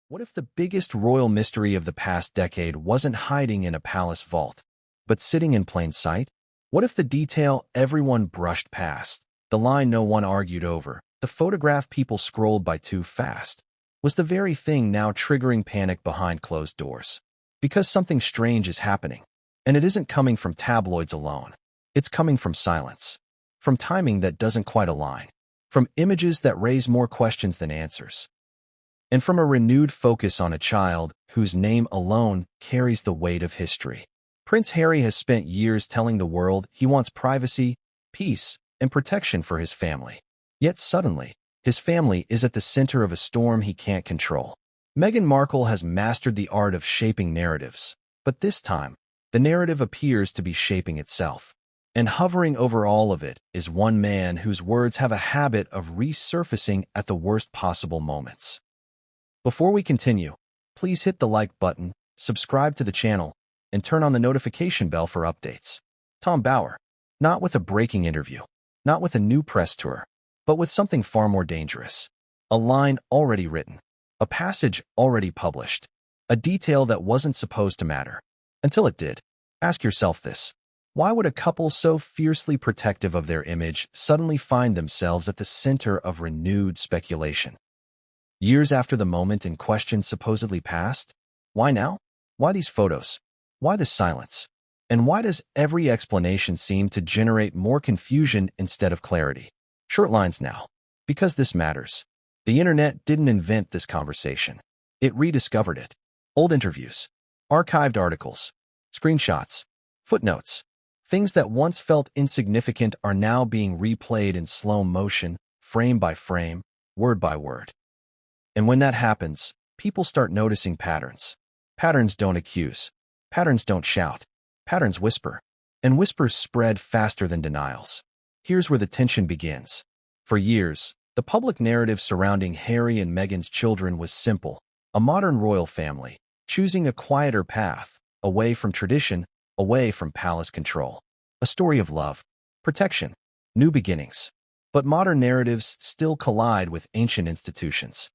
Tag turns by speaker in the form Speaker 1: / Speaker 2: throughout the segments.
Speaker 1: What if the biggest royal mystery of the past decade wasn't hiding in a palace vault, but sitting in plain sight? What if the detail everyone brushed past, the line no one argued over, the photograph people scrolled by too fast, was the very thing now triggering panic behind closed doors? Because something strange is happening, and it isn't coming from tabloids alone. It's coming from silence, from timing that doesn't quite align, from images that raise more questions than answers, and from a renewed focus on a child whose name alone carries the weight of history. Prince Harry has spent years telling the world he wants privacy, peace, and protection for his family. Yet suddenly, his family is at the center of a storm he can't control. Meghan Markle has mastered the art of shaping narratives, but this time, the narrative appears to be shaping itself. And hovering over all of it is one man whose words have a habit of resurfacing at the worst possible moments. Before we continue, please hit the like button, subscribe to the channel, and turn on the notification bell for updates. Tom Bower, not with a breaking interview, not with a new press tour, but with something far more dangerous. A line already written, a passage already published, a detail that wasn't supposed to matter, until it did. Ask yourself this. Why would a couple so fiercely protective of their image suddenly find themselves at the center of renewed speculation? Years after the moment in question supposedly passed? Why now? Why these photos? Why the silence? And why does every explanation seem to generate more confusion instead of clarity? Short lines now. Because this matters. The internet didn't invent this conversation. It rediscovered it. Old interviews, archived articles, screenshots, footnotes. Things that once felt insignificant are now being replayed in slow motion, frame by frame, word by word. And when that happens, people start noticing patterns. Patterns don't accuse. Patterns don't shout. Patterns whisper. And whispers spread faster than denials. Here's where the tension begins. For years, the public narrative surrounding Harry and Meghan's children was simple. A modern royal family, choosing a quieter path, away from tradition, away from palace control. A story of love, protection, new beginnings. But modern narratives still collide with ancient institutions.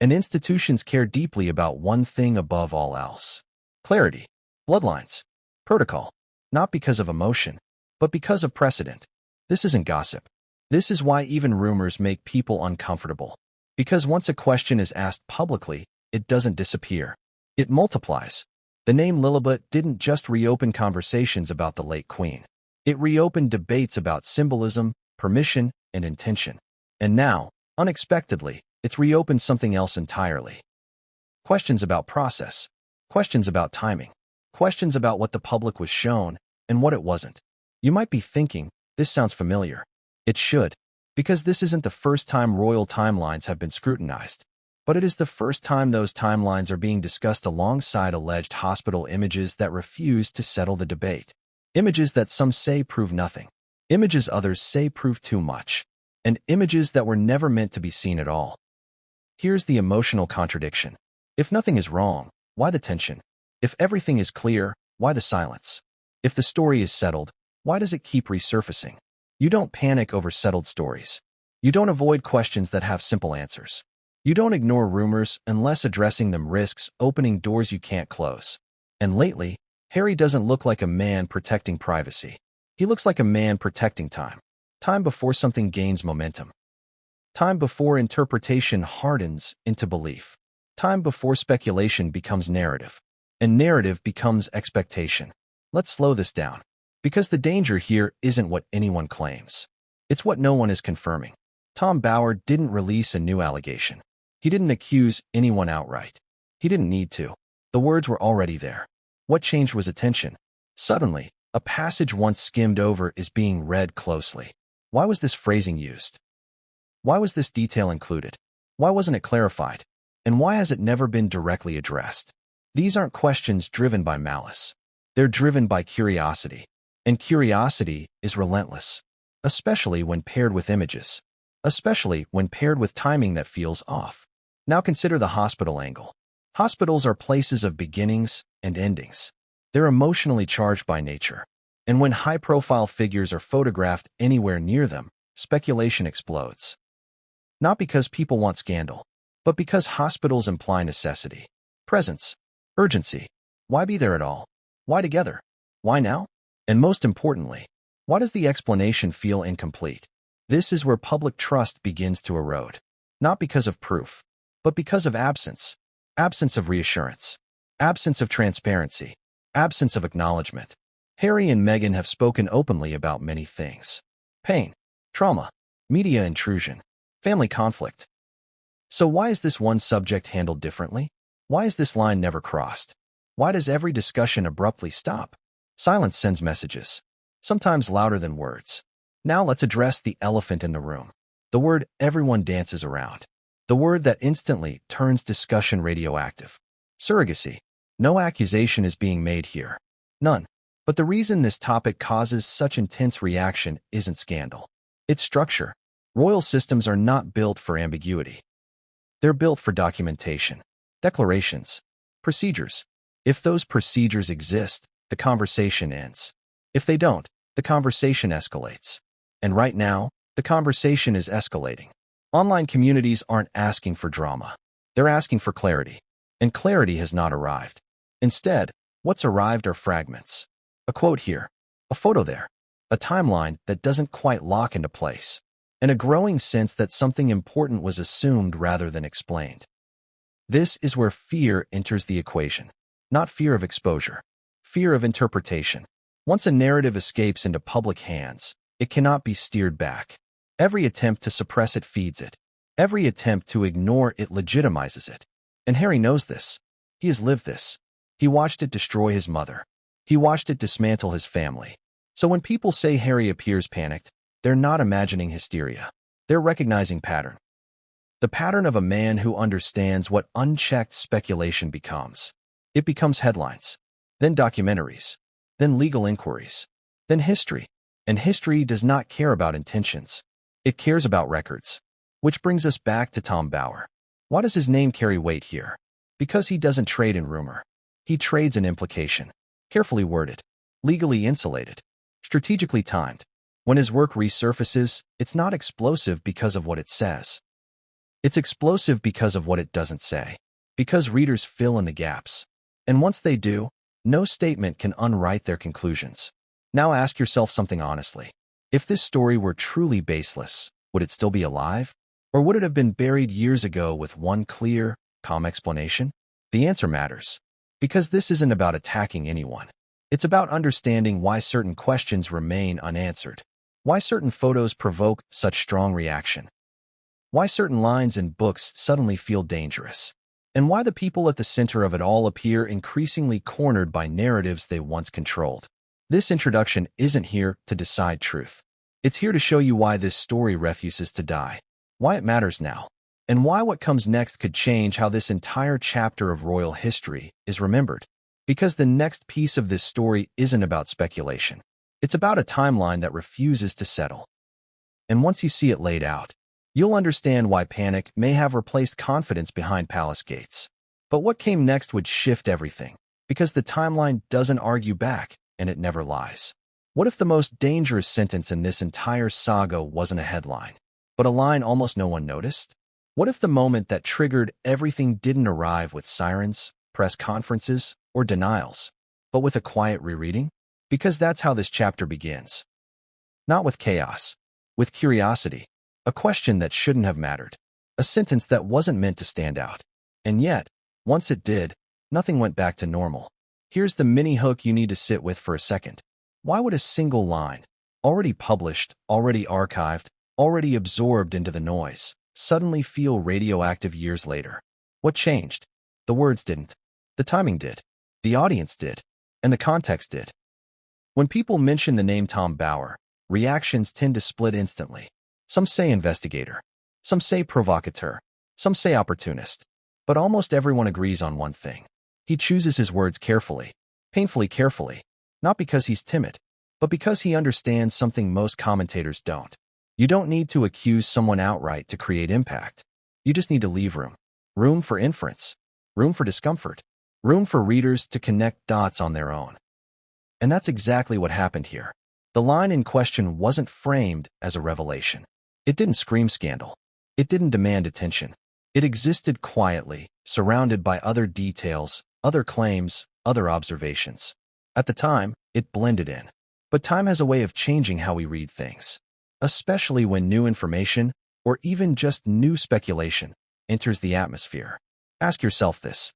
Speaker 1: And institutions care deeply about one thing above all else. Clarity, bloodlines, protocol. Not because of emotion, but because of precedent. This isn't gossip. This is why even rumors make people uncomfortable. Because once a question is asked publicly, it doesn't disappear. It multiplies. The name Lilibet didn't just reopen conversations about the late queen. It reopened debates about symbolism, permission, and intention. And now, unexpectedly, it's reopened something else entirely. Questions about process. Questions about timing. Questions about what the public was shown and what it wasn't. You might be thinking, this sounds familiar. It should, because this isn't the first time royal timelines have been scrutinized. But it is the first time those timelines are being discussed alongside alleged hospital images that refuse to settle the debate. Images that some say prove nothing. Images others say prove too much. And images that were never meant to be seen at all. Here's the emotional contradiction. If nothing is wrong, why the tension? If everything is clear, why the silence? If the story is settled, why does it keep resurfacing? You don't panic over settled stories. You don't avoid questions that have simple answers. You don't ignore rumors unless addressing them risks opening doors you can't close. And lately, Harry doesn't look like a man protecting privacy. He looks like a man protecting time. Time before something gains momentum. Time before interpretation hardens into belief. Time before speculation becomes narrative. And narrative becomes expectation. Let's slow this down. Because the danger here isn't what anyone claims. It's what no one is confirming. Tom Bower didn't release a new allegation. He didn't accuse anyone outright. He didn't need to. The words were already there. What changed was attention. Suddenly, a passage once skimmed over is being read closely. Why was this phrasing used? Why was this detail included? Why wasn't it clarified? And why has it never been directly addressed? These aren't questions driven by malice. They're driven by curiosity. And curiosity is relentless, especially when paired with images, especially when paired with timing that feels off. Now consider the hospital angle. Hospitals are places of beginnings and endings. They're emotionally charged by nature. And when high-profile figures are photographed anywhere near them, speculation explodes. Not because people want scandal, but because hospitals imply necessity, presence, urgency. Why be there at all? Why together? Why now? And most importantly, why does the explanation feel incomplete? This is where public trust begins to erode. Not because of proof, but because of absence. Absence of reassurance. Absence of transparency. Absence of acknowledgement. Harry and Meghan have spoken openly about many things. Pain, trauma, media intrusion, family conflict. So why is this one subject handled differently? Why is this line never crossed? Why does every discussion abruptly stop? Silence sends messages, sometimes louder than words. Now let's address the elephant in the room. The word everyone dances around. The word that instantly turns discussion radioactive. Surrogacy. No accusation is being made here. None. But the reason this topic causes such intense reaction isn't scandal. It's structure. Royal systems are not built for ambiguity. They're built for documentation, declarations, procedures. If those procedures exist, the conversation ends. If they don't, the conversation escalates. And right now, the conversation is escalating. Online communities aren't asking for drama. They're asking for clarity. And clarity has not arrived. Instead, what's arrived are fragments. A quote here, a photo there, a timeline that doesn't quite lock into place, and a growing sense that something important was assumed rather than explained. This is where fear enters the equation. Not fear of exposure, fear of interpretation. Once a narrative escapes into public hands, it cannot be steered back. Every attempt to suppress it feeds it. Every attempt to ignore it legitimizes it. And Harry knows this. He has lived this. He watched it destroy his mother. He watched it dismantle his family. So when people say Harry appears panicked, they're not imagining hysteria. They're recognizing pattern. The pattern of a man who understands what unchecked speculation becomes. It becomes headlines, then documentaries, then legal inquiries, then history. And history does not care about intentions. It cares about records. Which brings us back to Tom Bower. Why does his name carry weight here? Because he doesn't trade in rumor. He trades in implication. Carefully worded, legally insulated, strategically timed. When his work resurfaces, it's not explosive because of what it says. It's explosive because of what it doesn't say. Because readers fill in the gaps. And once they do, no statement can unwrite their conclusions. Now ask yourself something honestly. If this story were truly baseless, would it still be alive? Or would it have been buried years ago with one clear, calm explanation? The answer matters. Because this isn't about attacking anyone. It's about understanding why certain questions remain unanswered. Why certain photos provoke such strong reaction. Why certain lines in books suddenly feel dangerous. And why the people at the center of it all appear increasingly cornered by narratives they once controlled. This introduction isn't here to decide truth. It's here to show you why this story refuses to die, why it matters now, and why what comes next could change how this entire chapter of royal history is remembered. Because the next piece of this story isn't about speculation. It's about a timeline that refuses to settle. And once you see it laid out, you'll understand why panic may have replaced confidence behind palace gates. But what came next would shift everything, because the timeline doesn't argue back, and it never lies. What if the most dangerous sentence in this entire saga wasn't a headline, but a line almost no one noticed? What if the moment that triggered everything didn't arrive with sirens, press conferences, or denials, but with a quiet rereading? Because that's how this chapter begins. Not with chaos, with curiosity, a question that shouldn't have mattered, a sentence that wasn't meant to stand out. And yet, once it did, nothing went back to normal. Here's the mini hook you need to sit with for a second. Why would a single line, already published, already archived, already absorbed into the noise, suddenly feel radioactive years later? What changed? The words didn't. The timing did. The audience did. And the context did. When people mention the name Tom Bower, reactions tend to split instantly. Some say investigator. Some say provocateur. Some say opportunist. But almost everyone agrees on one thing. He chooses his words carefully, painfully carefully, not because he's timid, but because he understands something most commentators don't. You don't need to accuse someone outright to create impact. You just need to leave room. Room for inference. Room for discomfort. Room for readers to connect dots on their own. And that's exactly what happened here. The line in question wasn't framed as a revelation. It didn't scream scandal. It didn't demand attention. It existed quietly, surrounded by other details, other claims, other observations. At the time, it blended in. But time has a way of changing how we read things, especially when new information, or even just new speculation, enters the atmosphere. Ask yourself this.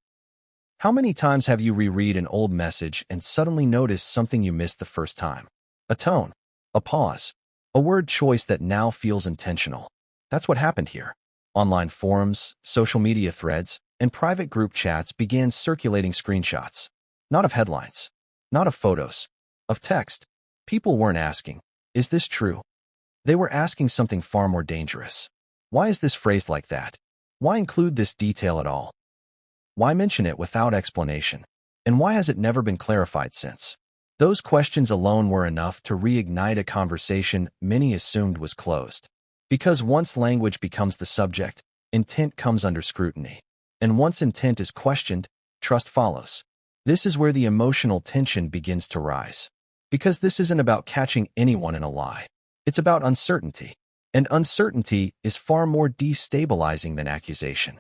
Speaker 1: How many times have you reread an old message and suddenly noticed something you missed the first time? A tone, a pause, a word choice that now feels intentional. That's what happened here. Online forums, social media threads, and private group chats began circulating screenshots. Not of headlines, not of photos, of text. People weren't asking, "Is this true?" They were asking something far more dangerous. Why is this phrased like that? Why include this detail at all? Why mention it without explanation? And why has it never been clarified since? Those questions alone were enough to reignite a conversation many assumed was closed. Because once language becomes the subject, intent comes under scrutiny. And once intent is questioned, trust follows. This is where the emotional tension begins to rise. Because this isn't about catching anyone in a lie. It's about uncertainty. And uncertainty is far more destabilizing than accusation.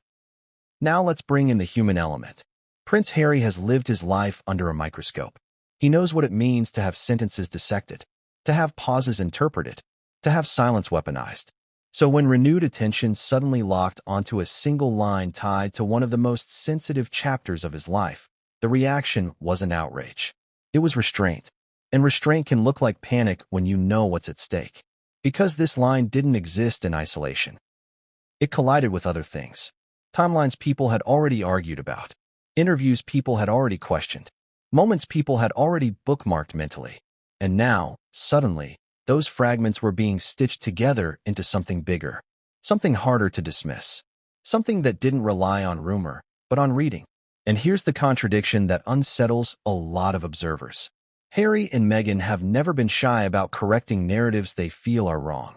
Speaker 1: Now let's bring in the human element. Prince Harry has lived his life under a microscope. He knows what it means to have sentences dissected, to have pauses interpreted, to have silence weaponized. So when renewed attention suddenly locked onto a single line tied to one of the most sensitive chapters of his life, the reaction wasn't outrage. It was restraint. And restraint can look like panic when you know what's at stake. Because this line didn't exist in isolation. It collided with other things. Timelines people had already argued about. Interviews people had already questioned. Moments people had already bookmarked mentally. And now, suddenly, those fragments were being stitched together into something bigger. Something harder to dismiss. Something that didn't rely on rumor, but on reading. And here's the contradiction that unsettles a lot of observers. Harry and Meghan have never been shy about correcting narratives they feel are wrong.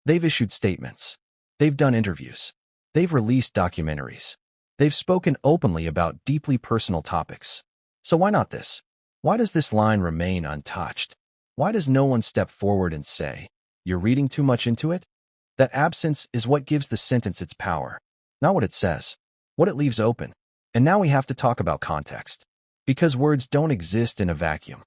Speaker 1: They've issued statements. They've done interviews. They've released documentaries. They've spoken openly about deeply personal topics. So why not this? Why does this line remain untouched? Why does no one step forward and say, "You're reading too much into it"? That absence is what gives the sentence its power. Not what it says, what it leaves open. And now we have to talk about context. Because words don't exist in a vacuum.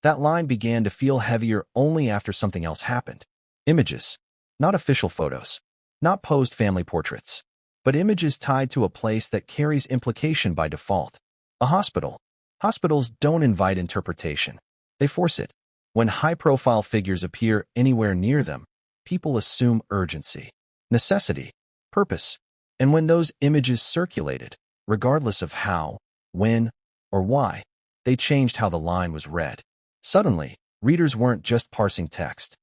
Speaker 1: That line began to feel heavier only after something else happened. Images. Not official photos. Not posed family portraits. But images tied to a place that carries implication by default. A hospital. Hospitals don't invite interpretation. They force it. When high-profile figures appear anywhere near them, people assume urgency, necessity, purpose. And when those images circulated, regardless of how, when, or why, they changed how the line was read. Suddenly, readers weren't just parsing text.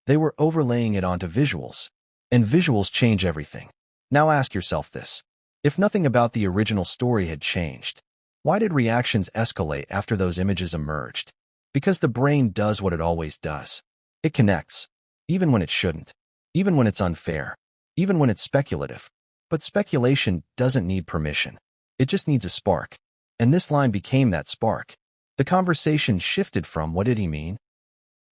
Speaker 1: They were overlaying it onto visuals. And visuals change everything. Now ask yourself this. If nothing about the original story had changed, why did reactions escalate after those images emerged? Because the brain does what it always does. It connects, even when it shouldn't, even when it's unfair, even when it's speculative. But speculation doesn't need permission. It just needs a spark. And this line became that spark. The conversation shifted from "what did he mean?"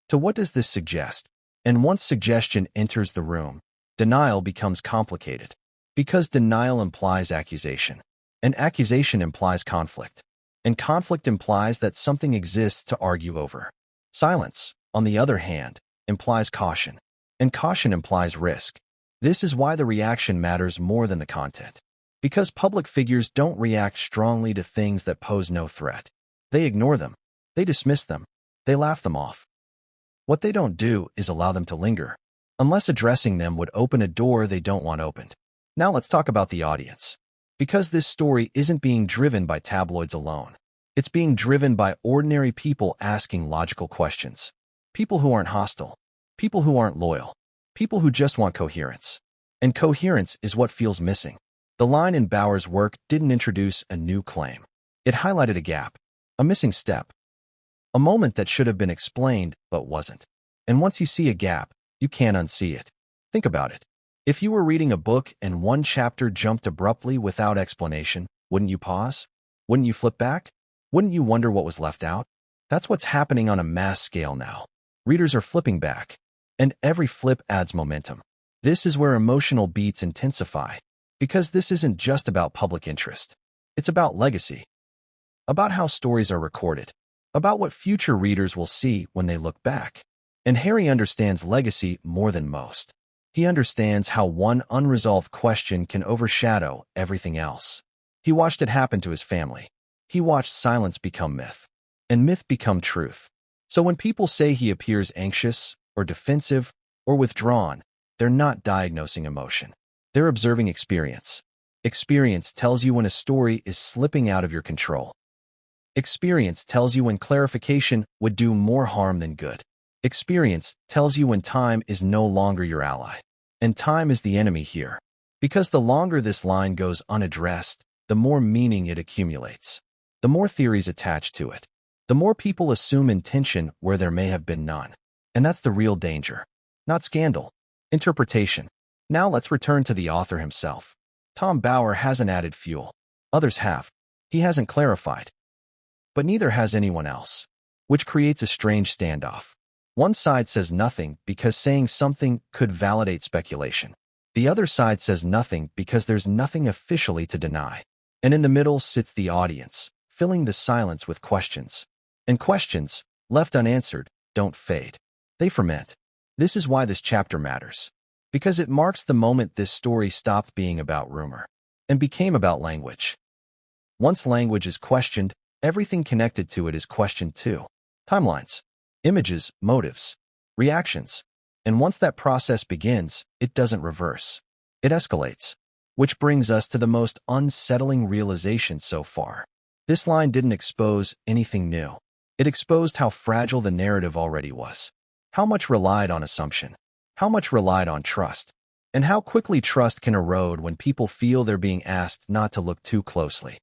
Speaker 1: to "what does this suggest?" And once suggestion enters the room, denial becomes complicated. Because denial implies accusation. And accusation implies conflict. And conflict implies that something exists to argue over. Silence, on the other hand, implies caution. And caution implies risk. This is why the reaction matters more than the content. Because public figures don't react strongly to things that pose no threat. They ignore them. They dismiss them. They laugh them off. What they don't do is allow them to linger, unless addressing them would open a door they don't want opened. Now let's talk about the audience. Because this story isn't being driven by tabloids alone. It's being driven by ordinary people asking logical questions. People who aren't hostile. People who aren't loyal. People who just want coherence. And coherence is what feels missing. The line in Bauer's work didn't introduce a new claim. It highlighted a gap, a missing step, a moment that should have been explained but wasn't. And once you see a gap, you can't unsee it. Think about it. If you were reading a book and one chapter jumped abruptly without explanation, wouldn't you pause? Wouldn't you flip back? Wouldn't you wonder what was left out? That's what's happening on a mass scale now. Readers are flipping back, and every flip adds momentum. This is where emotional beats intensify. Because this isn't just about public interest. It's about legacy, about how stories are recorded, about what future readers will see when they look back. And Harry understands legacy more than most. He understands how one unresolved question can overshadow everything else. He watched it happen to his family. He watched silence become myth, and myth become truth. So when people say he appears anxious, or defensive, or withdrawn, they're not diagnosing emotion. They're observing experience. Experience tells you when a story is slipping out of your control. Experience tells you when clarification would do more harm than good. Experience tells you when time is no longer your ally. And time is the enemy here. Because the longer this line goes unaddressed, the more meaning it accumulates. The more theories attach to it. The more people assume intention where there may have been none. And that's the real danger. Not scandal. Interpretation. Now let's return to the author himself. Tom Bower hasn't added fuel. Others have. He hasn't clarified. But neither has anyone else. Which creates a strange standoff. One side says nothing because saying something could validate speculation. The other side says nothing because there's nothing officially to deny. And in the middle sits the audience, filling the silence with questions. And questions, left unanswered, don't fade. They ferment. This is why this chapter matters. Because it marks the moment this story stopped being about rumor and became about language. Once language is questioned, everything connected to it is questioned too. Timelines, images, motives, reactions. And once that process begins, it doesn't reverse. It escalates. Which brings us to the most unsettling realization so far. This line didn't expose anything new. It exposed how fragile the narrative already was. How much relied on assumption. How much relied on trust. And how quickly trust can erode when people feel they're being asked not to look too closely.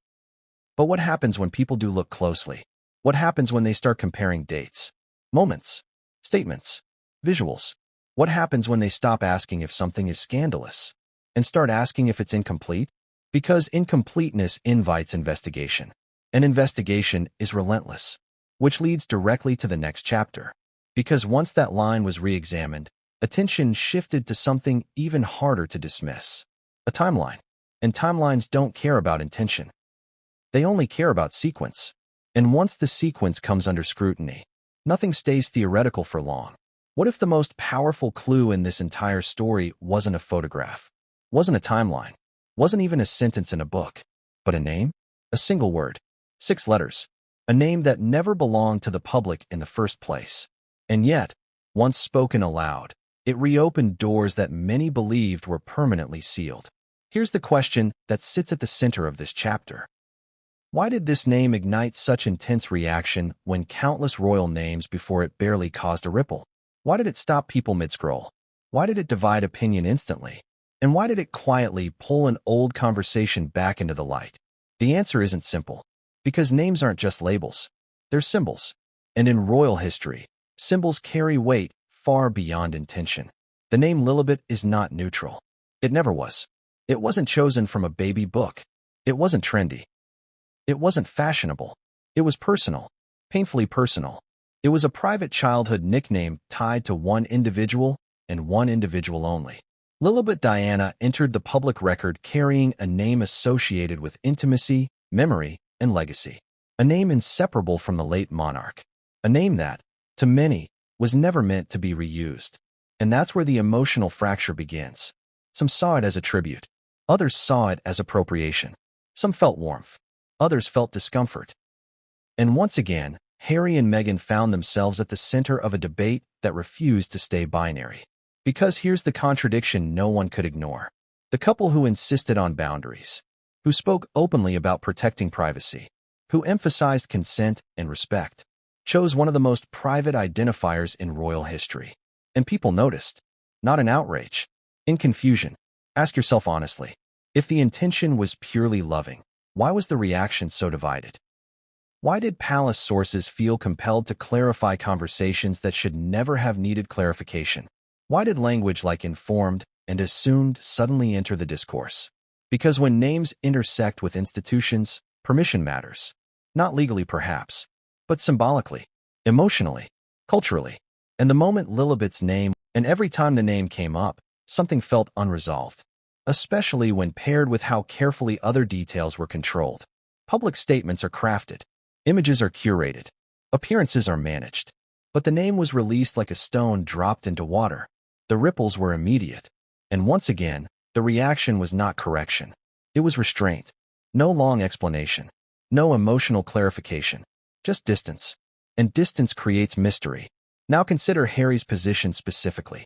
Speaker 1: But what happens when people do look closely? What happens when they start comparing dates, moments, statements, visuals? What happens when they stop asking if something is scandalous and start asking if it's incomplete? Because incompleteness invites investigation. And investigation is relentless, which leads directly to the next chapter. Because once that line was re-examined, attention shifted to something even harder to dismiss. A timeline. And timelines don't care about intention. They only care about sequence. And once the sequence comes under scrutiny, nothing stays theoretical for long. What if the most powerful clue in this entire story wasn't a photograph, wasn't a timeline, wasn't even a sentence in a book, but a name? A single word, 6 letters, a name that never belonged to the public in the first place. And yet, once spoken aloud, it reopened doors that many believed were permanently sealed. Here's the question that sits at the center of this chapter. Why did this name ignite such intense reaction when countless royal names before it barely caused a ripple? Why did it stop people mid-scroll? Why did it divide opinion instantly? And why did it quietly pull an old conversation back into the light? The answer isn't simple. Because names aren't just labels. They're symbols. And in royal history, symbols carry weight far beyond intention. The name Lilibet is not neutral. It never was. It wasn't chosen from a baby book. It wasn't trendy. It wasn't fashionable. It was personal, painfully personal. It was a private childhood nickname tied to one individual and one individual only. Lilibet Diana entered the public record carrying a name associated with intimacy, memory, and legacy. A name inseparable from the late monarch. A name that, to many, was never meant to be reused. And that's where the emotional fracture begins. Some saw it as a tribute. Others saw it as appropriation. Some felt warmth. Others felt discomfort. And once again, Harry and Meghan found themselves at the center of a debate that refused to stay binary. Because here's the contradiction no one could ignore. The couple who insisted on boundaries, who spoke openly about protecting privacy, who emphasized consent and respect, chose one of the most private identifiers in royal history. And people noticed, not in outrage, in confusion. Ask yourself honestly, if the intention was purely loving, why was the reaction so divided? Why did palace sources feel compelled to clarify conversations that should never have needed clarification? Why did language like informed and assumed suddenly enter the discourse? Because when names intersect with institutions, permission matters. Not legally perhaps, but symbolically, emotionally, culturally. And the moment Lilibet's name, and every time the name came up, something felt unresolved. especially when paired with how carefully other details were controlled. Public statements are crafted. Images are curated. Appearances are managed. But the name was released like a stone dropped into water. The ripples were immediate. And once again, the reaction was not correction. It was restraint. No long explanation. No emotional clarification. Just distance. And distance creates mystery. Now consider Harry's position specifically.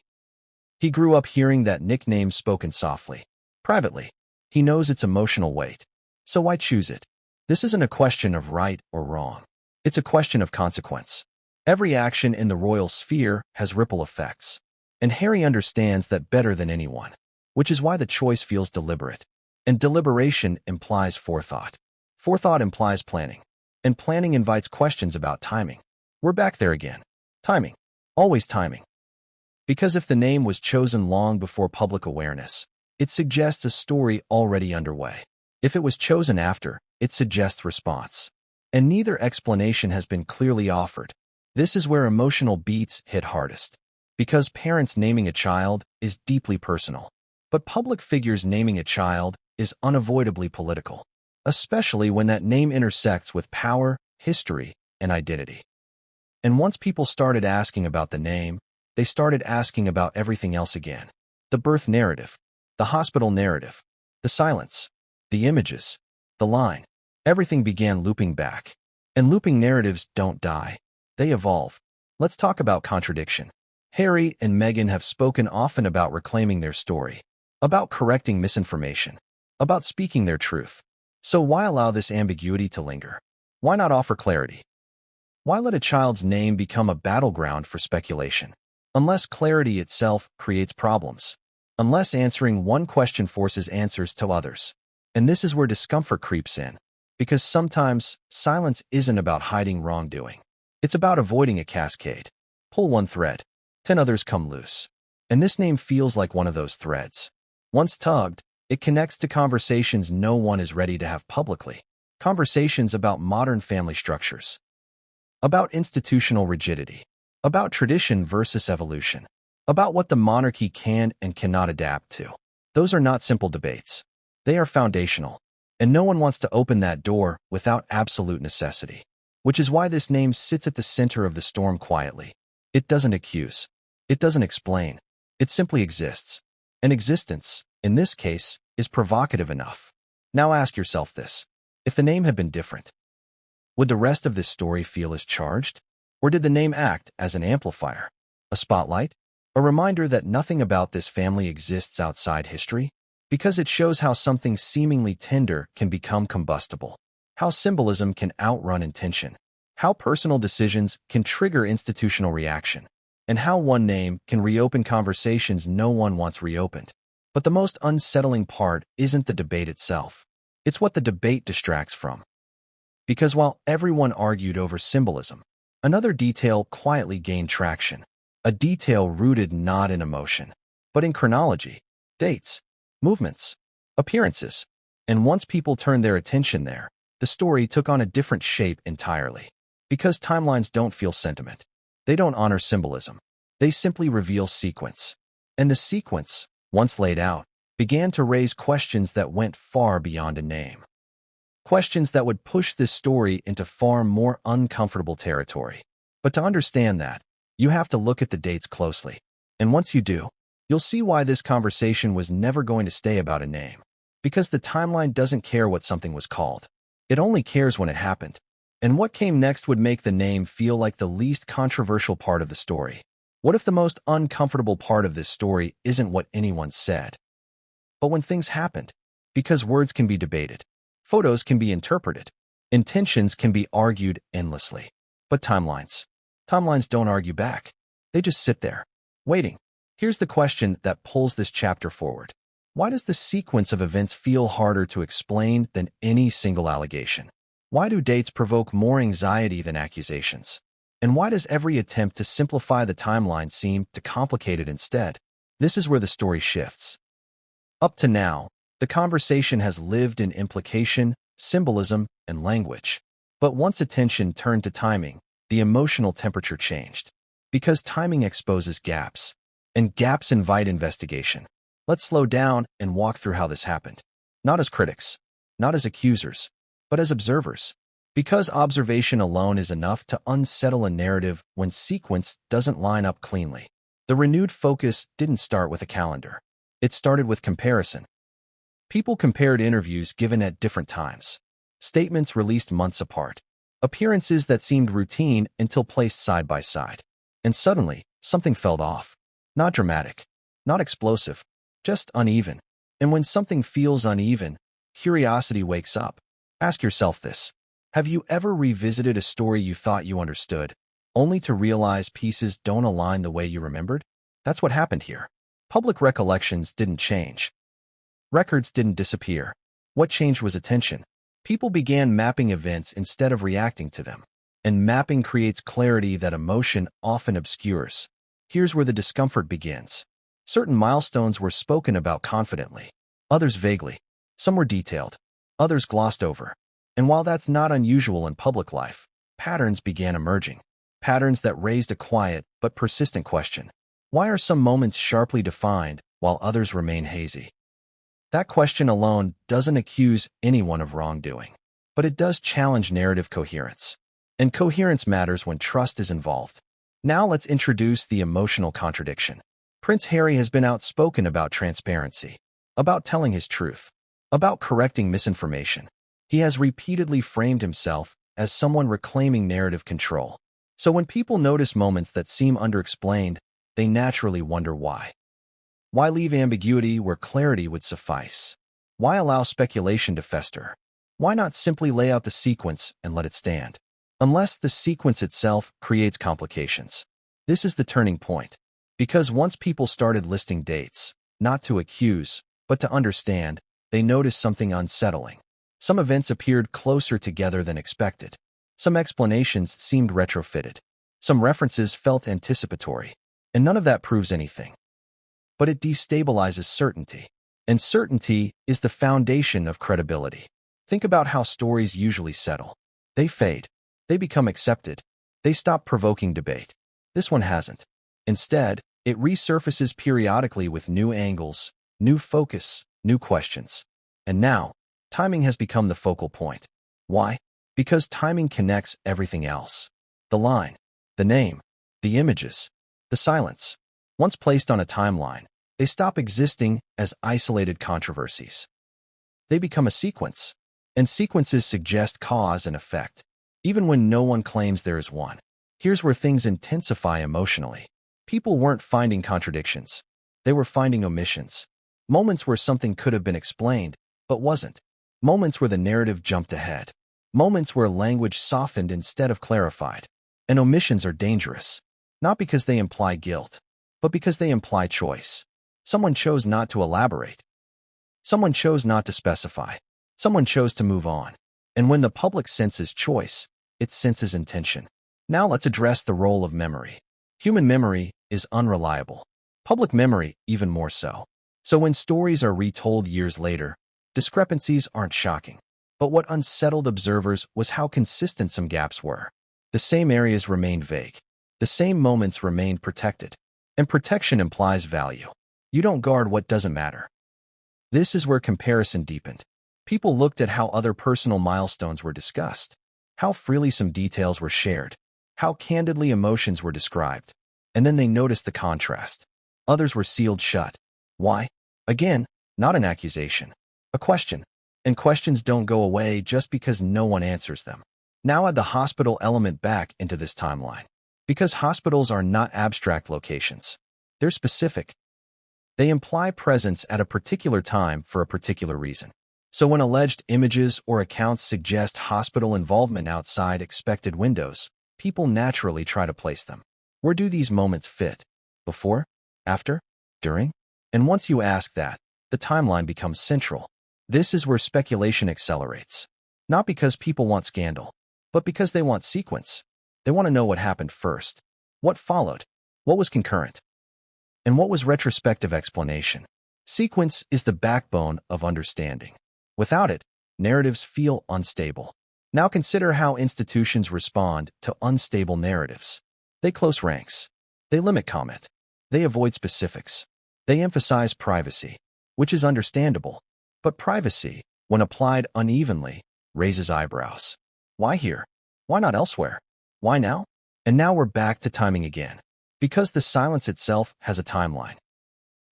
Speaker 1: He grew up hearing that nickname spoken softly. Privately. He knows its emotional weight. So why choose it? This isn't a question of right or wrong. It's a question of consequence. Every action in the royal sphere has ripple effects. And Harry understands that better than anyone, which is why the choice feels deliberate. And deliberation implies forethought. Forethought implies planning. And planning invites questions about timing. We're back there again. Timing. Always timing. Because if the name was chosen long before public awareness, it suggests a story already underway. If it was chosen after, it suggests response. And neither explanation has been clearly offered. This is where emotional beats hit hardest. Because parents naming a child is deeply personal. But public figures naming a child is unavoidably political, especially when that name intersects with power, history, and identity. And once people started asking about the name, they started asking about everything else again. The birth narrative, the hospital narrative, the silence, the images, the line. Everything began looping back. And looping narratives don't die. They evolve. Let's talk about contradiction. Harry and Meghan have spoken often about reclaiming their story, about correcting misinformation, about speaking their truth. So why allow this ambiguity to linger? Why not offer clarity? Why let a child's name become a battleground for speculation? Unless clarity itself creates problems. Unless answering one question forces answers to others. And this is where discomfort creeps in. Because sometimes, silence isn't about hiding wrongdoing. It's about avoiding a cascade. Pull one thread. 10 others come loose. And this name feels like one of those threads. Once tugged, it connects to conversations no one is ready to have publicly. Conversations about modern family structures. About institutional rigidity. About tradition versus evolution. About what the monarchy can and cannot adapt to. Those are not simple debates. They are foundational. And no one wants to open that door without absolute necessity. Which is why this name sits at the center of the storm quietly. It doesn't accuse. It doesn't explain. It simply exists. And existence, in this case, is provocative enough. Now ask yourself this. If the name had been different, would the rest of this story feel as charged? Or did the name act as an amplifier? A spotlight? A reminder that nothing about this family exists outside history? Because it shows how something seemingly tender can become combustible. How symbolism can outrun intention. How personal decisions can trigger institutional reaction. And how one name can reopen conversations no one wants reopened. But the most unsettling part isn't the debate itself. It's what the debate distracts from. Because while everyone argued over symbolism, another detail quietly gained traction. A detail rooted not in emotion, but in chronology, dates, movements, appearances. And once people turned their attention there, the story took on a different shape entirely. Because timelines don't feel sentiment. They don't honor symbolism. They simply reveal sequence. And the sequence, once laid out, began to raise questions that went far beyond a name. Questions that would push this story into far more uncomfortable territory. But to understand that, you have to look at the dates closely. And once you do, you'll see why this conversation was never going to stay about a name. Because the timeline doesn't care what something was called. It only cares when it happened. And what came next would make the name feel like the least controversial part of the story. What if the most uncomfortable part of this story isn't what anyone said, but when things happened? Because words can be debated. Photos can be interpreted. Intentions can be argued endlessly. But timelines don't argue back. They just sit there, waiting. Here's the question that pulls this chapter forward. Why does the sequence of events feel harder to explain than any single allegation? Why do dates provoke more anxiety than accusations? And why does every attempt to simplify the timeline seem to complicate it instead? This is where the story shifts. Up to now, the conversation has lived in implication, symbolism, and language. But once attention turned to timing, the emotional temperature changed. Because timing exposes gaps, and gaps invite investigation. Let's slow down and walk through how this happened. Not as critics, not as accusers, but as observers. Because observation alone is enough to unsettle a narrative when sequence doesn't line up cleanly. The renewed focus didn't start with a calendar. It started with comparison. People compared interviews given at different times, statements released months apart, appearances that seemed routine until placed side by side. And suddenly, something felt off. Not dramatic, not explosive, just uneven. And when something feels uneven, curiosity wakes up. Ask yourself this. Have you ever revisited a story you thought you understood, only to realize pieces don't align the way you remembered? That's what happened here. Public recollections didn't change. Records didn't disappear. What changed was attention. People began mapping events instead of reacting to them. And mapping creates clarity that emotion often obscures. Here's where the discomfort begins. Certain milestones were spoken about confidently, others vaguely. Some were detailed, others glossed over. And while that's not unusual in public life, patterns began emerging. Patterns that raised a quiet but persistent question. Why are some moments sharply defined while others remain hazy? That question alone doesn't accuse anyone of wrongdoing, but it does challenge narrative coherence. And coherence matters when trust is involved. Now let's introduce the emotional contradiction. Prince Harry has been outspoken about transparency, about telling his truth, about correcting misinformation. He has repeatedly framed himself as someone reclaiming narrative control. So when people notice moments that seem underexplained, they naturally wonder why. Why leave ambiguity where clarity would suffice? Why allow speculation to fester? Why not simply lay out the sequence and let it stand? Unless the sequence itself creates complications. This is the turning point. Because once people started listing dates, not to accuse, but to understand, they noticed something unsettling. Some events appeared closer together than expected. Some explanations seemed retrofitted. Some references felt anticipatory. And none of that proves anything. But it destabilizes certainty. And certainty is the foundation of credibility. Think about how stories usually settle. They fade. They become accepted. They stop provoking debate. This one hasn't. Instead, it resurfaces periodically with new angles, new focus, new questions. And now, timing has become the focal point. Why? Because timing connects everything else. The line, the name, the images, the silence. Once placed on a timeline, they stop existing as isolated controversies. They become a sequence, and sequences suggest cause and effect, even when no one claims there is one. Here's where things intensify emotionally. People weren't finding contradictions. They were finding omissions. Moments where something could have been explained, but wasn't. Moments where the narrative jumped ahead. Moments where language softened instead of clarified. And omissions are dangerous, not because they imply guilt, but because they imply choice. Someone chose not to elaborate. Someone chose not to specify. Someone chose to move on. And when the public senses choice, it senses intention. Now let's address the role of memory. Human memory is unreliable. Public memory even more so. So when stories are retold years later, discrepancies aren't shocking. But what unsettled observers was how consistent some gaps were. The same areas remained vague. The same moments remained protected. And protection implies value. You don't guard what doesn't matter. This is where comparison deepened. People looked at how other personal milestones were discussed, how freely some details were shared, how candidly emotions were described, and then they noticed the contrast. Others were sealed shut. Why? Again, not an accusation, a question. And questions don't go away just because no one answers them. Now add the hospital element back into this timeline. Because hospitals are not abstract locations. They're specific. They imply presence at a particular time for a particular reason. So when alleged images or accounts suggest hospital involvement outside expected windows, people naturally try to place them. Where do these moments fit? Before? After? During? And once you ask that, the timeline becomes central. This is where speculation accelerates. Not because people want scandal, but because they want sequence. They want to know what happened first, what followed, what was concurrent, and what was retrospective explanation. Sequence is the backbone of understanding. Without it, narratives feel unstable. Now consider how institutions respond to unstable narratives. They close ranks. They limit comment. They avoid specifics. They emphasize privacy, which is understandable. But privacy, when applied unevenly, raises eyebrows. Why here? Why not elsewhere? Why now? And now we're back to timing again. Because the silence itself has a timeline.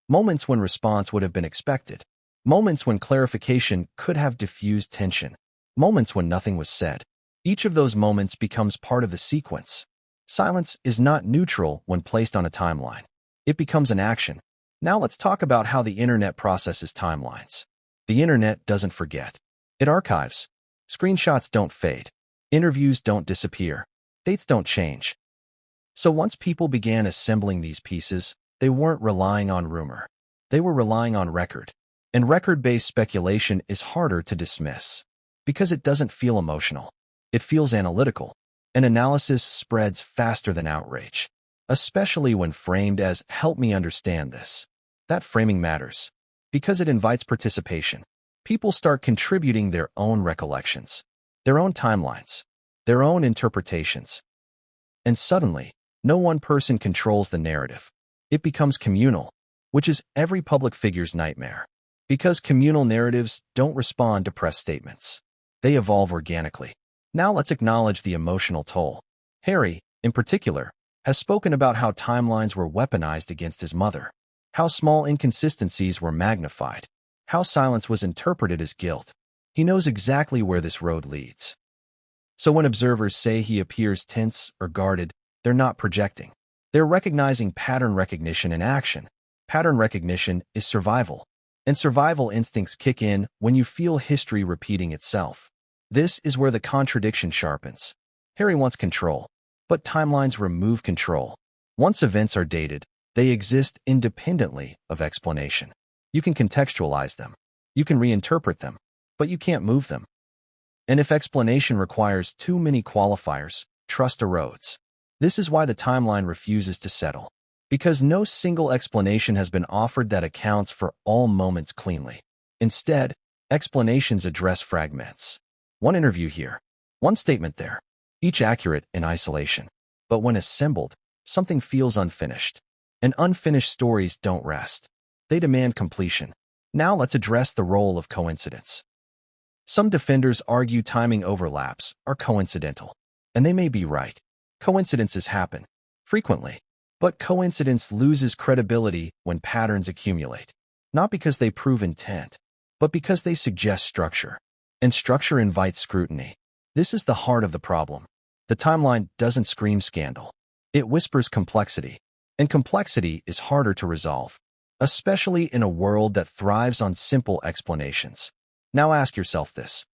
Speaker 1: Moments when response would have been expected. Moments when clarification could have diffused tension. Moments when nothing was said. Each of those moments becomes part of the sequence. Silence is not neutral when placed on a timeline. It becomes an action. Now let's talk about how the internet processes timelines. The internet doesn't forget. It archives. Screenshots don't fade. Interviews don't disappear. Dates don't change. So once people began assembling these pieces, they weren't relying on rumor. They were relying on record. And record-based speculation is harder to dismiss because it doesn't feel emotional. It feels analytical. And analysis spreads faster than outrage, especially when framed as, "Help me understand this." That framing matters because it invites participation. People start contributing their own recollections, their own timelines, their own interpretations. And suddenly, no one person controls the narrative. It becomes communal, which is every public figure's nightmare. Because communal narratives don't respond to press statements. They evolve organically. Now let's acknowledge the emotional toll. Harry, in particular, has spoken about how timelines were weaponized against his mother, how small inconsistencies were magnified, how silence was interpreted as guilt. He knows exactly where this road leads. So when observers say he appears tense or guarded, they're not projecting. They're recognizing pattern recognition in action. Pattern recognition is survival. And survival instincts kick in when you feel history repeating itself. This is where the contradiction sharpens. Harry wants control, but timelines remove control. Once events are dated, they exist independently of explanation. You can contextualize them. You can reinterpret them, but you can't move them. And if explanation requires too many qualifiers, trust erodes. This is why the timeline refuses to settle. Because no single explanation has been offered that accounts for all moments cleanly. Instead, explanations address fragments. One interview here, one statement there, each accurate in isolation. But when assembled, something feels unfinished. And unfinished stories don't rest. They demand completion. Now let's address the role of coincidence. Some defenders argue timing overlaps are coincidental. And they may be right. Coincidences happen, frequently. But coincidence loses credibility when patterns accumulate, not because they prove intent, but because they suggest structure. And structure invites scrutiny. This is the heart of the problem. The timeline doesn't scream scandal. It whispers complexity. And complexity is harder to resolve, especially in a world that thrives on simple explanations. Now ask yourself this.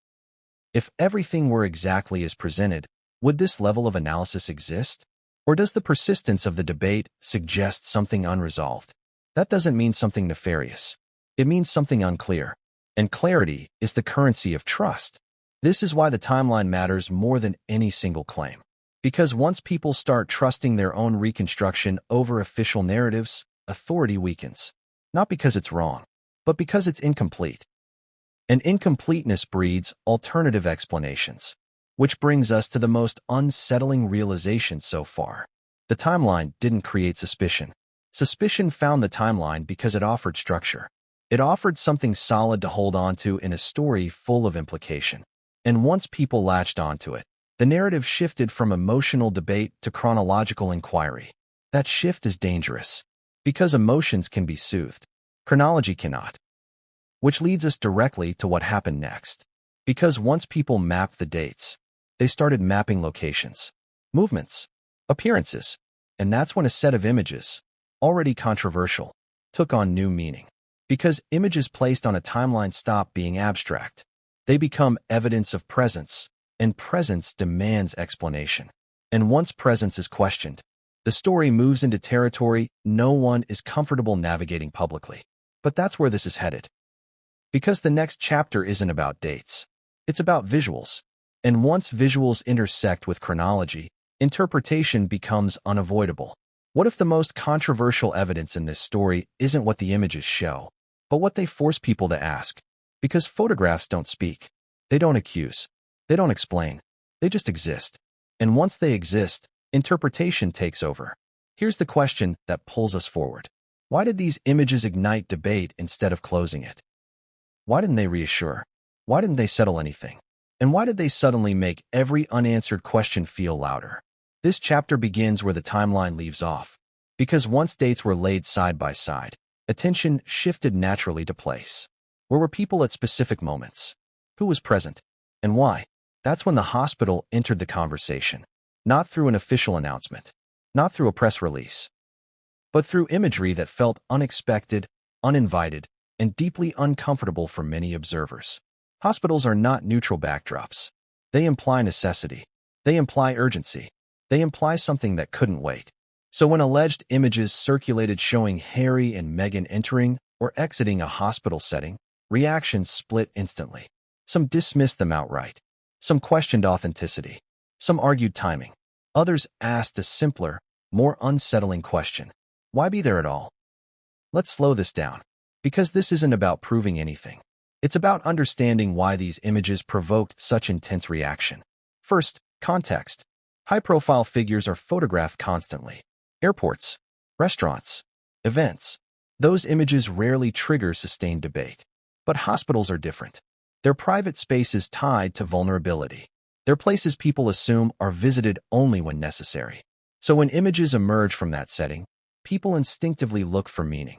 Speaker 1: If everything were exactly as presented, would this level of analysis exist? Or does the persistence of the debate suggest something unresolved? That doesn't mean something nefarious. It means something unclear. And clarity is the currency of trust. This is why the timeline matters more than any single claim. Because once people start trusting their own reconstruction over official narratives, authority weakens. Not because it's wrong, but because it's incomplete. And incompleteness breeds alternative explanations. Which brings us to the most unsettling realization so far. The timeline didn't create suspicion. Suspicion found the timeline because it offered structure. It offered something solid to hold on to in a story full of implication. And once people latched onto it, the narrative shifted from emotional debate to chronological inquiry. That shift is dangerous, because emotions can be soothed. Chronology cannot. Which leads us directly to what happened next. Because once people mapped the dates, they started mapping locations, movements, appearances, and that's when a set of images, already controversial, took on new meaning. Because images placed on a timeline stop being abstract. They become evidence of presence, and presence demands explanation. And once presence is questioned, the story moves into territory no one is comfortable navigating publicly. But that's where this is headed. Because the next chapter isn't about dates. It's about visuals. And once visuals intersect with chronology, interpretation becomes unavoidable. What if the most controversial evidence in this story isn't what the images show, but what they force people to ask? Because photographs don't speak. They don't accuse. They don't explain. They just exist. And once they exist, interpretation takes over. Here's the question that pulls us forward. Why did these images ignite debate instead of closing it? Why didn't they reassure? Why didn't they settle anything? And why did they suddenly make every unanswered question feel louder? This chapter begins where the timeline leaves off. Because once dates were laid side by side, attention shifted naturally to place. Where were people at specific moments? Who was present? And why? That's when the hospital entered the conversation. Not through an official announcement, not through a press release, but through imagery that felt unexpected, uninvited, and deeply uncomfortable for many observers. Hospitals are not neutral backdrops. They imply necessity. They imply urgency. They imply something that couldn't wait. So when alleged images circulated showing Harry and Meghan entering or exiting a hospital setting, reactions split instantly. Some dismissed them outright. Some questioned authenticity. Some argued timing. Others asked a simpler, more unsettling question. Why be there at all? Let's slow this down, because this isn't about proving anything. It's about understanding why these images provoked such intense reaction. First, context. High-profile figures are photographed constantly. Airports, restaurants, events. Those images rarely trigger sustained debate. But hospitals are different. They're private spaces tied to vulnerability. They're places people assume are visited only when necessary. So when images emerge from that setting, people instinctively look for meaning.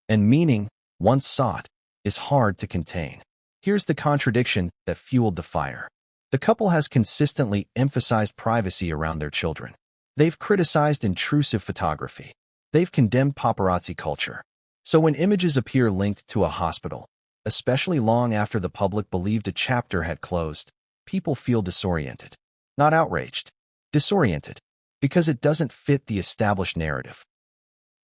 Speaker 1: And meaning, once sought, is hard to contain. Here's the contradiction that fueled the fire. The couple has consistently emphasized privacy around their children. They've criticized intrusive photography. They've condemned paparazzi culture. So when images appear linked to a hospital, especially long after the public believed a chapter had closed, people feel disoriented. Not outraged, disoriented, because it doesn't fit the established narrative.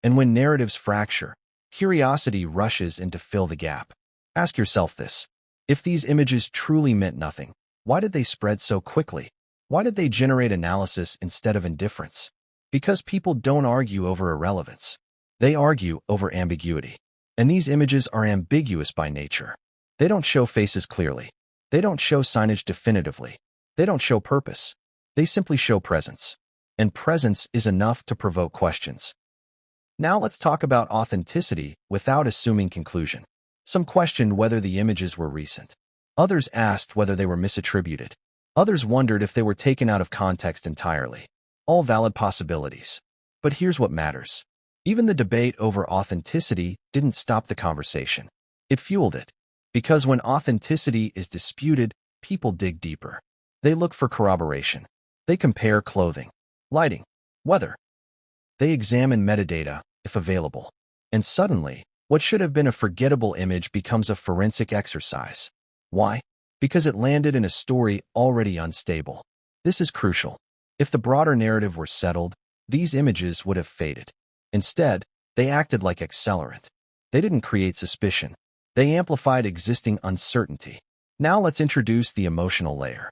Speaker 1: And when narratives fracture, curiosity rushes in to fill the gap. Ask yourself this. If these images truly meant nothing, why did they spread so quickly? Why did they generate analysis instead of indifference? Because people don't argue over irrelevance. They argue over ambiguity. And these images are ambiguous by nature. They don't show faces clearly. They don't show signage definitively. They don't show purpose. They simply show presence. And presence is enough to provoke questions. Now let's talk about authenticity without assuming conclusion. Some questioned whether the images were recent. Others asked whether they were misattributed. Others wondered if they were taken out of context entirely. All valid possibilities. But here's what matters. Even the debate over authenticity didn't stop the conversation. It fueled it. Because when authenticity is disputed, people dig deeper. They look for corroboration. They compare clothing, lighting, weather. They examine metadata, if available. And suddenly, what should have been a forgettable image becomes a forensic exercise. Why? Because it landed in a story already unstable. This is crucial. If the broader narrative were settled, these images would have faded. Instead, they acted like accelerant. They didn't create suspicion. They amplified existing uncertainty. Now let's introduce the emotional layer.